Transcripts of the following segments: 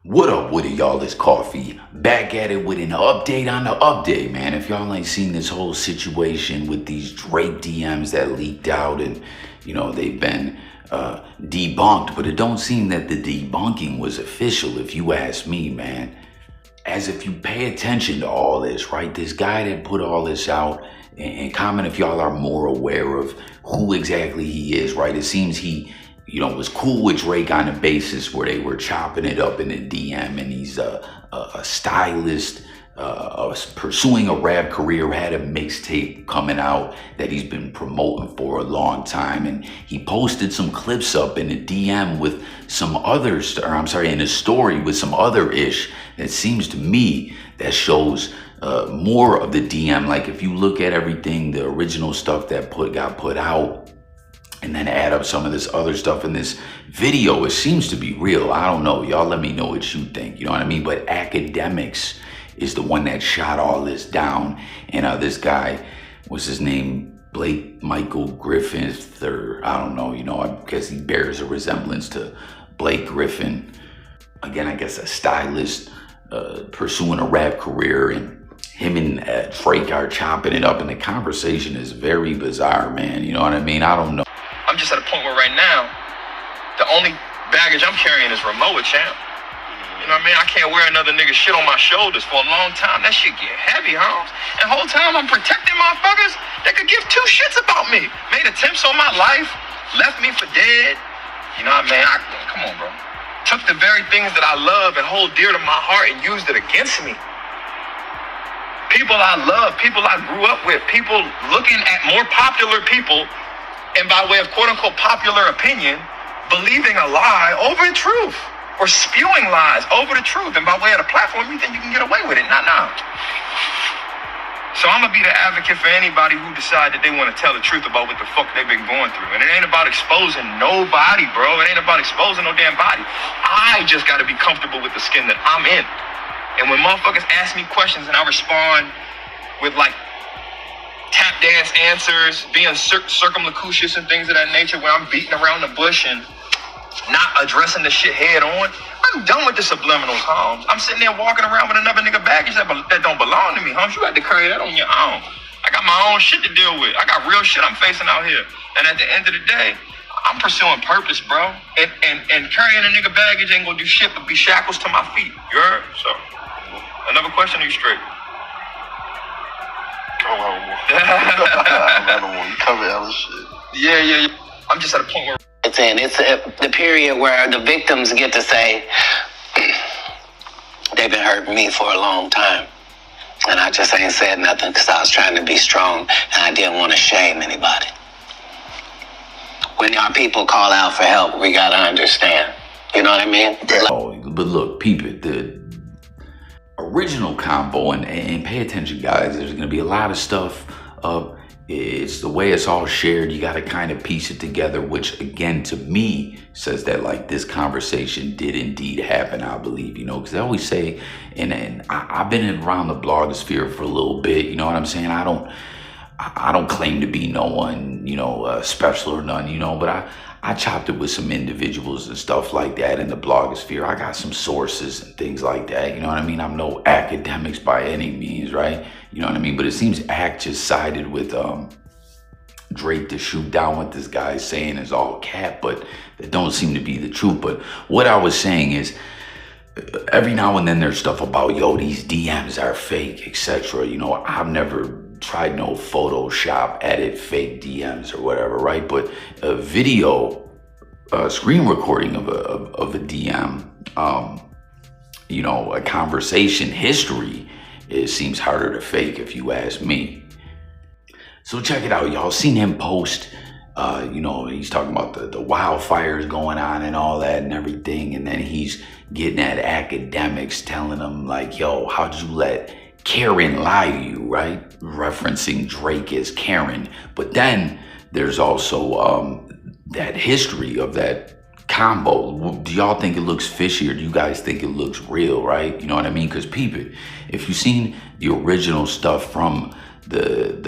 What up with it, y'all? It's Coffee back at it with an update on the update, man. If y'all ain't seen this whole situation with these Drake DMs that leaked out and, they've been debunked, but it don't seem that the debunking was official, if you ask me, man. As if you pay attention to all this, right? This guy that put all this out, and comment if y'all are more aware of who exactly he is, right? It seems he was cool with Drake on a basis where they were chopping it up in the DM, and he's a stylist, pursuing a rap career, had a mixtape coming out that he's been promoting for a long time, and he posted some clips up in the DM with some others, in a story with some other ish that seems to me that shows more of the DM. Like if you look at everything, the original stuff that got put out, and then add up some of this other stuff in this video, it seems to be real. I don't know. Y'all let me know what you think. You know what I mean? But Academics is the one that shot all this down. And this guy, what's his name? Blake Michael Griffith, or I don't know. I guess he bears a resemblance to Blake Griffin. Again, I guess a stylist pursuing a rap career, and him and Drake are chopping it up. And the conversation is very bizarre, man. You know what I mean? I don't know. I'm just at a point where right now, the only baggage I'm carrying is Ramoa, champ. You know what I mean? I can't wear another nigga shit on my shoulders for a long time. That shit get heavy, Holmes. And the whole time I'm protecting motherfuckers that could give two shits about me. Made attempts on my life, left me for dead. You know what I mean? Come on, bro. Took the very things that I love and hold dear to my heart and used it against me. People I love, people I grew up with, people looking at more popular people, and by way of quote-unquote popular opinion, believing a lie over the truth, or spewing lies over the truth, and by way of the platform, you think you can get away with it. Not now. So I'm gonna be the advocate for anybody who decide that they want to tell the truth about what the fuck they've been going through. And it ain't about exposing nobody, bro. It ain't about exposing no damn body. I just gotta be comfortable with the skin that I'm in. And when motherfuckers ask me questions and I respond with like tap dance answers, being circumlocucious and things of that nature, where I'm beating around the bush and not addressing the shit head on, I'm done with the subliminals, Holmes. I'm sitting there walking around with another nigga baggage that don't belong to me, Holmes. You got to carry that on your own. I got my own shit to deal with. I got real shit I'm facing out here. And at the end of the day, I'm pursuing purpose, bro. And carrying a nigga baggage ain't gonna do shit but be shackles to my feet. You heard? So, another question, are you straight? You covered hella shit. Yeah. I'm just at a point where It's the period where the victims get to say, they've been hurting me for a long time. And I just ain't said nothing because I was trying to be strong and I didn't want to shame anybody. When our people call out for help, we got to understand. You know what I mean? But look, peep it. The original combo, and pay attention, guys. There's going to be a lot of stuff. It's the way it's all shared. You got to kind of piece it together, which again, to me, says that like this conversation did indeed happen, I believe, because they always say, and I've been around the blogosphere for a little bit, you know what I'm saying? I don't claim to be no one, special or none, but I chopped it with some individuals and stuff like that in the blogosphere. I got some sources and things like that, you know what I mean? I'm no academics by any means, right? You know what I mean? But it seems Act just sided with Drake to shoot down what this guy is saying is all cap, but that don't seem to be the truth. But what I was saying is, every now and then there's stuff about, these DMs are fake, etc. I've never tried no Photoshop, edit fake DMs or whatever, right? But a video, screen recording of a DM, a conversation history, it seems harder to fake if you ask me. So check it out, y'all. Seen him post, he's talking about the wildfires going on and all that and everything. And then he's getting at Academics, telling them like, yo, how'd you let Karen lie to you, right? Referencing Drake as Karen. But then there's also that history of that combo. Do y'all think it looks fishy, or do you guys think it looks real, right? You know what I mean? Because peep it, if you've seen the original stuff from the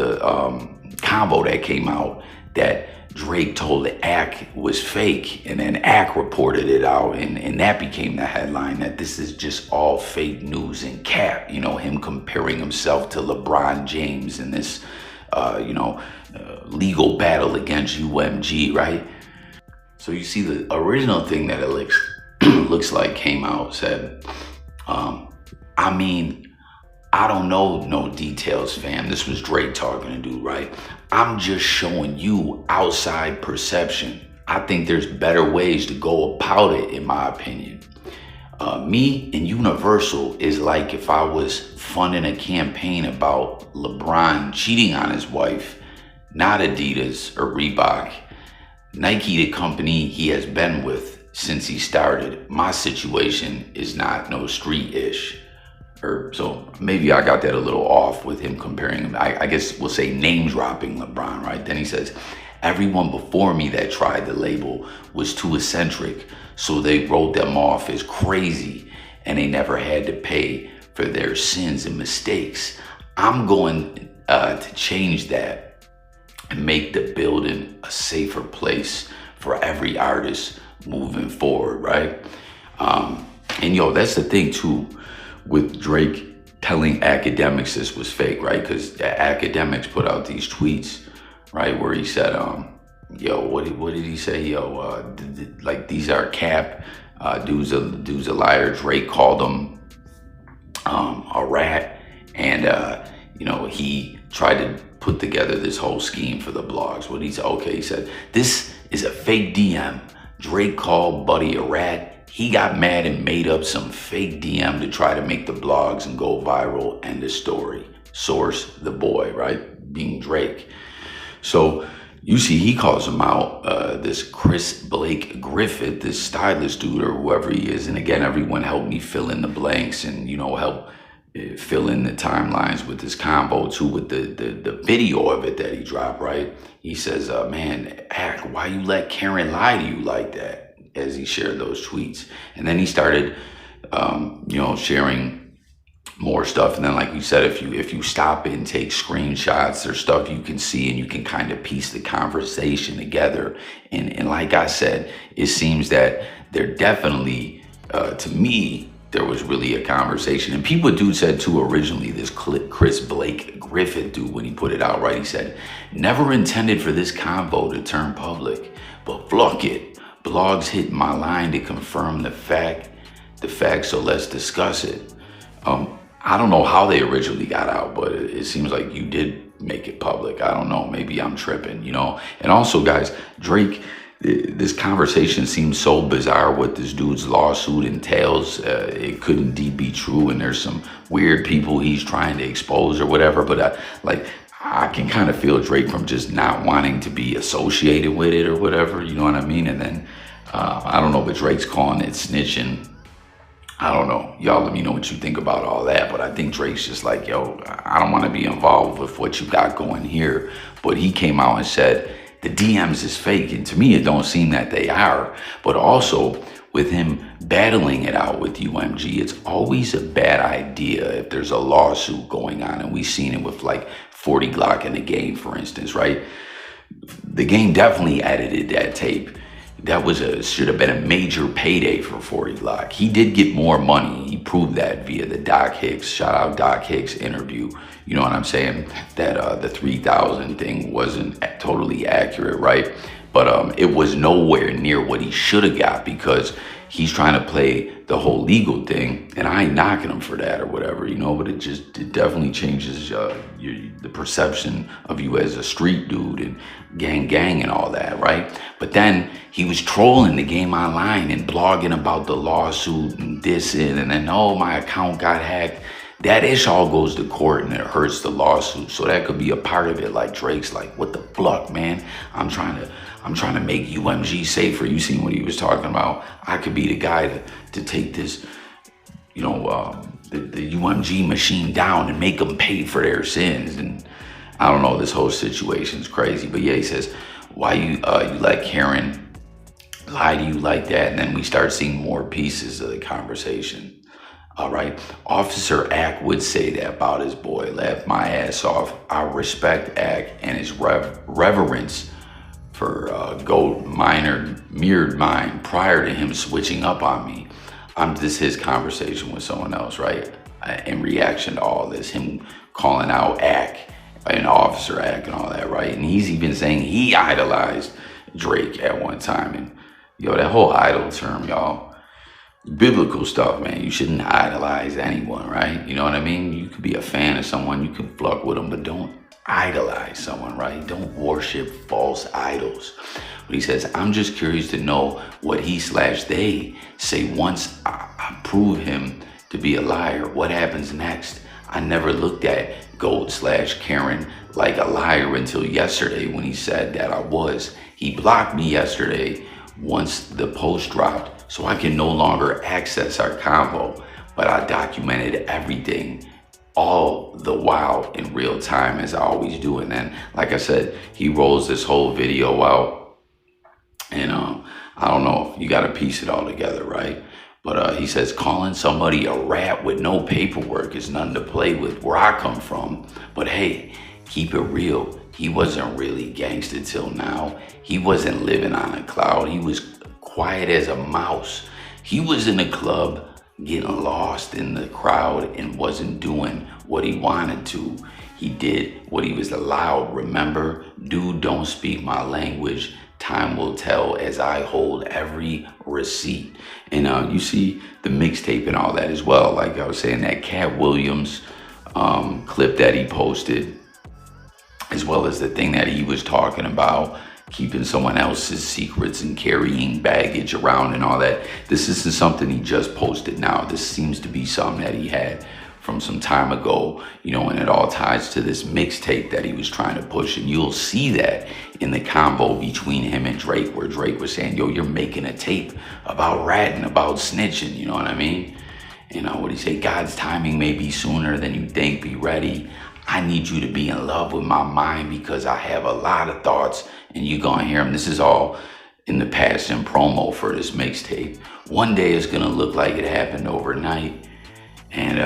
combo that came out, that Drake told Ack was fake, and then Ack reported it out, and that became the headline, that this is just all fake news and cap. You know, him comparing himself to LeBron James in this, legal battle against UMG, right? So you see the original thing that it looks like came out, said, I don't know no details, fam. This was Drake talking to dude, right? I'm just showing you outside perception. I think there's better ways to go about it, in my opinion. Me and Universal is like if I was funding a campaign about LeBron cheating on his wife, not Adidas or Reebok. Nike, the company he has been with since he started. My situation is not no street-ish. So maybe I got that a little off with him comparing him. I guess we'll say name dropping LeBron, right? Then he says, everyone before me that tried the label was too eccentric, so they wrote them off as crazy, and they never had to pay for their sins and mistakes. I'm going to change that and make the building a safer place for every artist moving forward, right? And that's the thing too, with Drake telling academics this was fake, right? Because academics put out these tweets, right, where he said, what did he say? Like, these are cap, dude's a liar. Drake called him a rat, and he tried to put together this whole scheme for the blogs. He said, this is a fake DM. Drake called Buddy a rat. He got mad and made up some fake DM to try to make the blogs and go viral. End of story. Source, the boy, right? Being Drake. So you see, he calls him out, this Chris Blake Griffith, this stylist dude or whoever he is. And again, everyone help me fill in the blanks and, help fill in the timelines with this combo too, with the video of it that he dropped, right? He says, man, Ack, why you let Karen lie to you like that? As he shared those tweets. And then he started, sharing more stuff. And then, like you said, if you stop it and take screenshots, there's stuff you can see and you can kind of piece the conversation together. And like I said, it seems that there definitely, to me, there was really a conversation. And dude said too, originally, this Chris Blake Griffith dude, when he put it out, right, he said, never intended for this convo to turn public, but fuck it. Blogs hit my line to confirm the fact, so let's discuss it. I don't know how they originally got out, but it seems like you did make it public. I don't know, maybe I'm tripping, And also, guys, Drake, this conversation seems so bizarre what this dude's lawsuit entails. It couldn't indeed be true, and there's some weird people he's trying to expose or whatever, but I can kind of feel Drake from just not wanting to be associated with it or whatever, you know what I mean? And then, I don't know, but Drake's calling it snitching. I don't know. Y'all let me know what you think about all that. But I think Drake's just like, I don't want to be involved with what you got going here. But he came out and said, the DMs is fake. And to me, it don't seem that they are. But also, with him battling it out with UMG, it's always a bad idea if there's a lawsuit going on. And we've seen it with like 40 Glock in the Game, for instance, right? The Game definitely edited that tape. That should have been a major payday for 40 Glock. He did get more money. He proved that via the Doc Hicks, shout out Doc Hicks interview. You know what I'm saying? That the 3,000 thing wasn't totally accurate, right? But it was nowhere near what he should have got, because he's trying to play the whole legal thing, and I ain't knocking him for that or whatever, but it definitely changes the perception of you as a street dude and gang and all that, right? But then he was trolling the Game online and blogging about the lawsuit and this and then, oh, my account got hacked. That ish all goes to court and it hurts the lawsuit. So that could be a part of it. Like Drake's like, what the fuck, man? I'm trying to make UMG safer. You seen what he was talking about? I could be the guy to take this, the UMG machine down and make them pay for their sins. And I don't know, this whole situation's crazy. But yeah, he says, why you let Karen lie to you like that? And then we start seeing more pieces of the conversation. All right. Officer Ack would say that about his boy. Laugh my ass off. I respect Ack and his reverence for gold minor mirrored mine prior to him switching up on me. This his conversation with someone else, right? In reaction to all this, him calling out Ack and Officer Ack and all that, right? And he's even saying he idolized Drake at one time. And yo, that whole idol term, y'all, biblical stuff, man. You shouldn't idolize anyone, right? You know what I mean? You could be a fan of someone, you can fuck with them, but don't idolize someone, right? Don't worship false idols. But he says, I'm just curious to know what he/they say once I prove him to be a liar. What happens next? I never looked at Gold/Karen like a liar until yesterday when he said that I was. He blocked me yesterday once the post dropped, so I can no longer access our convo, but I documented everything all the while in real time, as I always do. And then, like I said, he rolls this whole video out, and I don't know, you got to piece it all together, right? But he says, calling somebody a rat with no paperwork is nothing to play with where I come from. But hey, keep it real. He wasn't really gangsta till now. He wasn't living on a cloud. He was quiet as a mouse. He was in a club getting lost in the crowd and wasn't doing what he wanted to. He did what he was allowed. Remember, dude, don't speak my language. Time will tell as I hold every receipt. And you see the mixtape and all that as well. Like I was saying, that Cat Williams clip that he posted, as well as the thing that he was talking about, keeping someone else's secrets and carrying baggage around and all that. This isn't something he just posted now. This seems to be something that he had from some time ago, you know, and it all ties to this mixtape that he was trying to push. And you'll see that in the combo between him and Drake, where Drake was saying, yo, you're making a tape about ratting, about snitching, you know what I mean? You know, what he say? God's timing may be sooner than you think, be ready. I need you to be in love with my mind because I have a lot of thoughts, and you're gonna hear them. This is all in the past and promo for this mixtape. One day it's gonna look like it happened overnight. And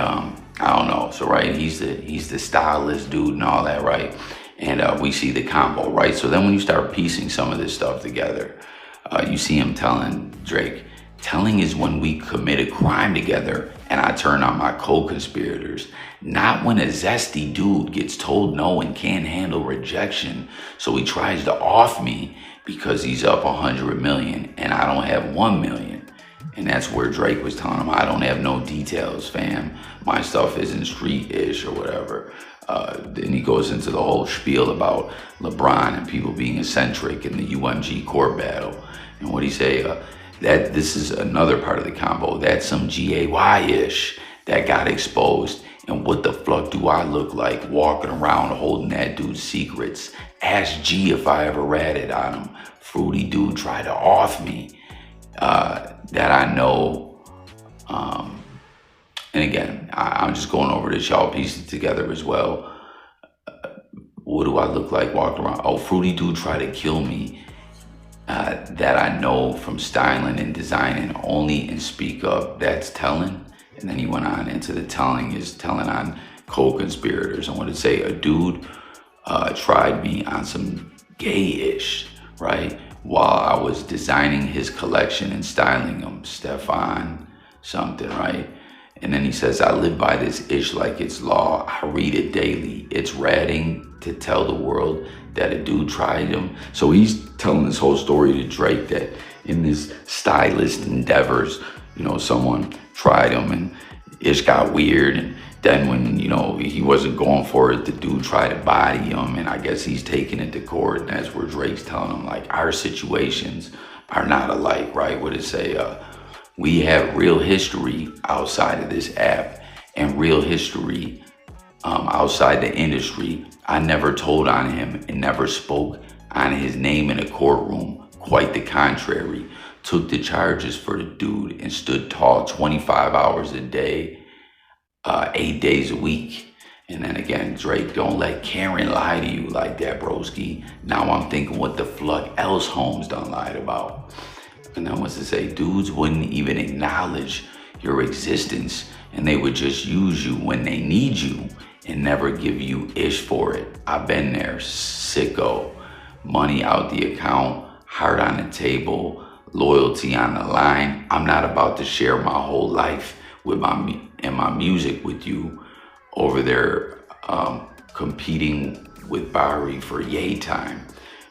I don't know. So right, he's the stylist dude and all that, right? And we see the combo, right? So then when you start piecing some of this stuff together, you see him telling Drake, telling is when we commit a crime together and I turn on my co-conspirators, not when a zesty dude gets told no and can't handle rejection. So he tries to off me because he's up 100 million and I don't have 1 million. And that's where Drake was telling him, I don't have no details, fam. My stuff isn't street-ish or whatever. Then he goes into the whole spiel about LeBron and people being eccentric in the UMG court battle. And what he say, that this is another part of the combo. That's some GAY-ish that got exposed. And what the fuck do I look like walking around holding that dude's secrets? Ask G if I ever ratted on him. Fruity dude tried to off me. That I know, and again, I'm just going over this, y'all piece it together as well. What do I look like walking around? Oh, Fruity dude tried to kill me. That I know from styling and designing only and speak up, that's telling. And then he went on into the telling is telling on co-conspirators. I want to say a dude tried me on some gay-ish, right? While I was designing his collection and styling him, Stefan something, right? And then he says, I live by this ish like it's law. I read it daily. It's ratting to tell the world that a dude tried him. So he's telling this whole story to Drake that in this stylist endeavors, you know, someone tried him and ish got weird. And then when, you know, he wasn't going for it, the dude tried to body him, and I guess he's taking it to court, and that's where Drake's telling him, like, our situations are not alike, right? What it say? We have real history outside of this app and real history outside the industry. I never told on him and never spoke on his name in a courtroom. Quite the contrary. Took the charges for the dude and stood tall 25 hours a day, 8 days a week. And then again, Drake, don't let Karen lie to you like that, broski. Now I'm thinking what the fuck else Holmes done lied about. And then what's to say? Dudes wouldn't even acknowledge your existence, and they would just use you when they need you and never give you ish for it. I've been there, sicko. money out the account, heart on the table, loyalty on the line. I'm not about to share my whole life with my music with you over there competing with Barry for yay time.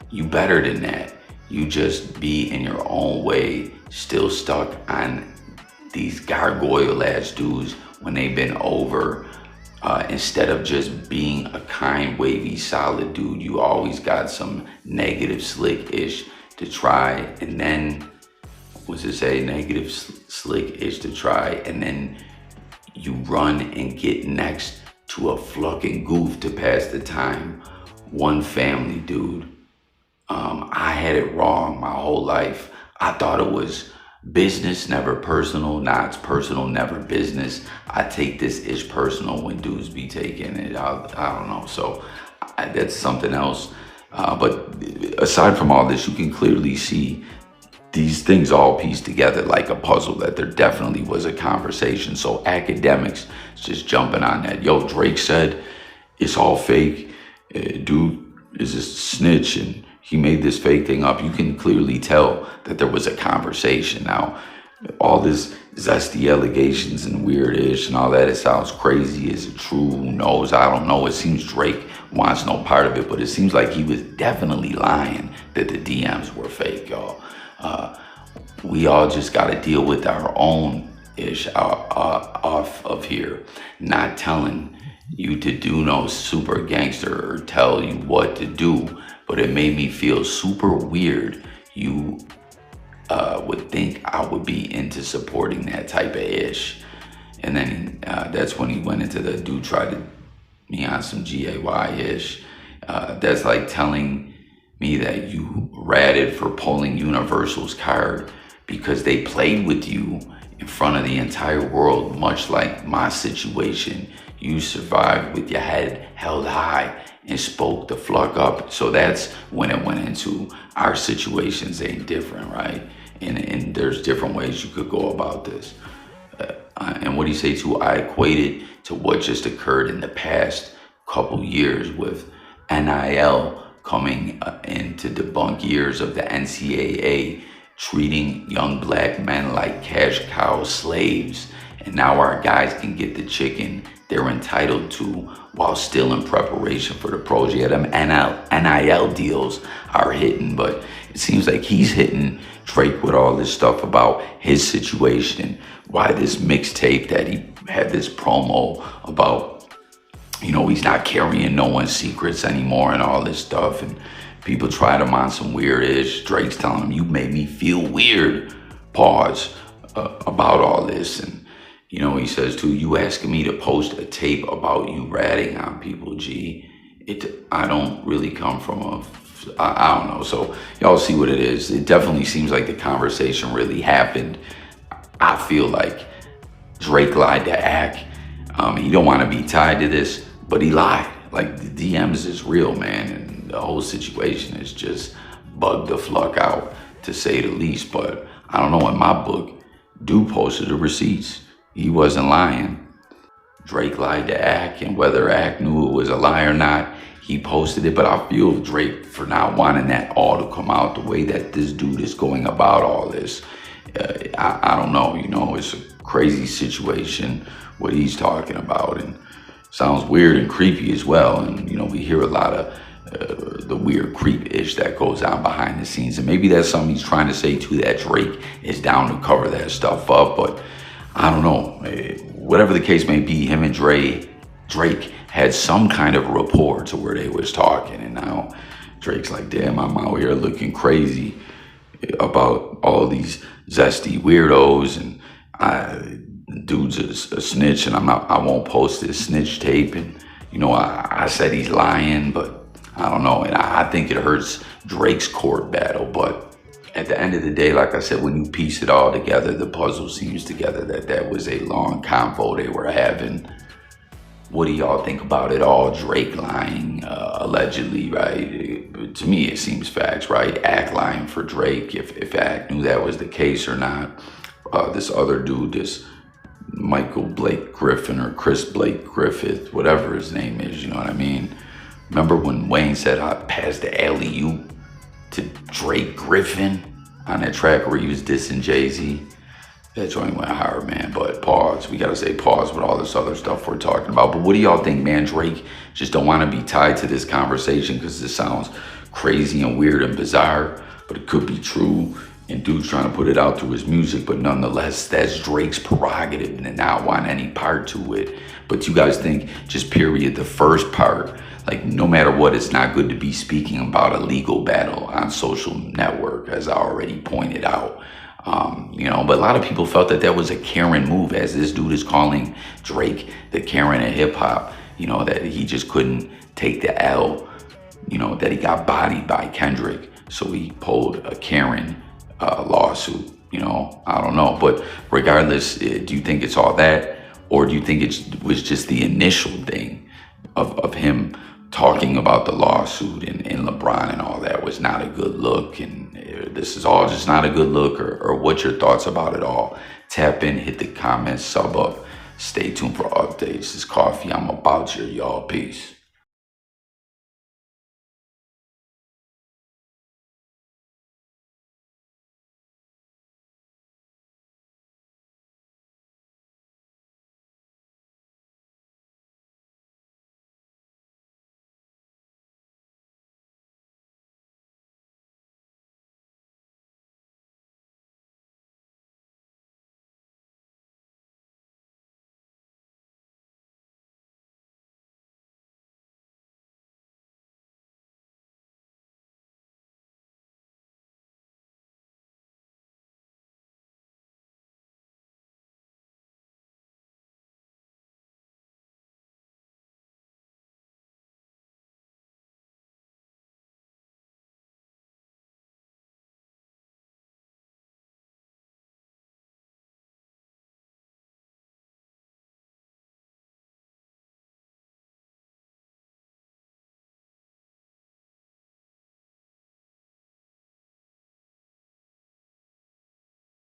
You better than that. You just be in your own way, still stuck on these gargoyle ass dudes when they've been over. Instead of just being a kind, wavy, solid dude, you always got some negative, slick-ish to try, and then, what's it say? Negative, slick-ish to try, and then you run and get next to a fucking goof to pass the time. One family, dude. I had it wrong my whole life. I thought it was business, never personal. Nah, it's personal, never business. I take this ish personal when dudes be taking it. I don't know. So that's something else. But aside from all this, you can clearly see these things all pieced together like a puzzle, that there definitely was a conversation. So academics just jumping on that. Yo, Drake said it's all fake. Dude is a snitch and he made this fake thing up. You can clearly tell that there was a conversation. Now, all this zesty allegations and weird-ish and all that, it sounds crazy. Is it true? Who knows? I don't know. It seems Drake wants no part of it, but it seems like he was definitely lying that the DMs were fake, y'all. We all just got to deal with our own ish off of here, not telling you to do no super gangster or tell you what to do. But it made me feel super weird. You would think I would be into supporting that type of ish. And then that's when he went into the dude tried to me on some GAY-ish. That's like telling me that you ratted for pulling Universal's card because they played with you in front of the entire world, much like my situation. You survived with your head held high and spoke the fuck up. So that's when it went into our situations ain't different, right? And there's different ways you could go about this. And what do you say too? I equate it to what just occurred in the past couple years with NIL coming in to debunk years of the NCAA treating young black men like cash cow slaves. And now our guys can get the chicken they're entitled to while still in preparation for the pros. Yeah, them NIL deals are hitting, but it seems like he's hitting Drake with all this stuff about his situation, why this mixtape that he had this promo about, you know, he's not carrying no one's secrets anymore and all this stuff. And people tried him on some weird-ish. Drake's telling him, you made me feel weird, pause, about all this. And you know, he says too, you asking me to post a tape about you ratting on people, G. I don't really come from I don't know. So y'all see what it is. It definitely seems like the conversation really happened. I feel like Drake lied to Ack. He don't want to be tied to this, but he lied. Like the DMs is real, man. And the whole situation is just bugged the fuck out, to say the least. But I don't know, in my book, dude posted the receipts. He wasn't lying. Drake lied to Ack, and whether Ack knew it was a lie or not, he posted it. But I feel Drake for not wanting that all to come out the way that this dude is going about all this. I don't know, you know, it's a crazy situation, what he's talking about, and sounds weird and creepy as well. And, you know, we hear a lot of the weird creep-ish that goes on behind the scenes. And maybe that's something he's trying to say too, that Drake is down to cover that stuff up. But I don't know, whatever the case may be, him and Drake had some kind of rapport to where they was talking. And now Drake's like, damn, I'm out here looking crazy about all these zesty weirdos, and dude's a snitch, and I won't post this snitch tape. And, you know, I said he's lying, but I don't know. And I think it hurts Drake's court battle. But at the end of the day, like I said, when you piece it all together, the puzzle seems together that was a long convo they were having. What do y'all think about it all? Drake lying, allegedly, right? To me, it seems facts, right? Ack lying for Drake, if Ack knew that was the case or not. This other dude, this Michael Blake Griffin or Chris Blake Griffith, whatever his name is, you know what I mean? Remember when Wayne said, I passed the alley-oop to Drake Griffin on that track where he was dissing Jay-Z. That joint went hard, man. But pause. We gotta say pause with all this other stuff we're talking about. But what do y'all think, man? Drake just don't want to be tied to this conversation because this sounds crazy and weird and bizarre, but it could be true. And dude's trying to put it out through his music, but nonetheless, that's Drake's prerogative to not want any part to it. But you guys think, just period, the first part, like no matter what, it's not good to be speaking about a legal battle on social network, as I already pointed out. But a lot of people felt that that was a Karen move, as this dude is calling Drake the Karen of hip hop, that he just couldn't take the L, that he got bodied by Kendrick. So he pulled a Karen lawsuit, I don't know. But regardless, do you think it's all that? Or do you think it was just the initial thing of him talking about the lawsuit and LeBron and all that was not a good look, and this is all just not a good look, or what's your thoughts about it all? Tap in, hit the comments, sub up, stay tuned for updates. This coffee, I'm about you, y'all. Peace.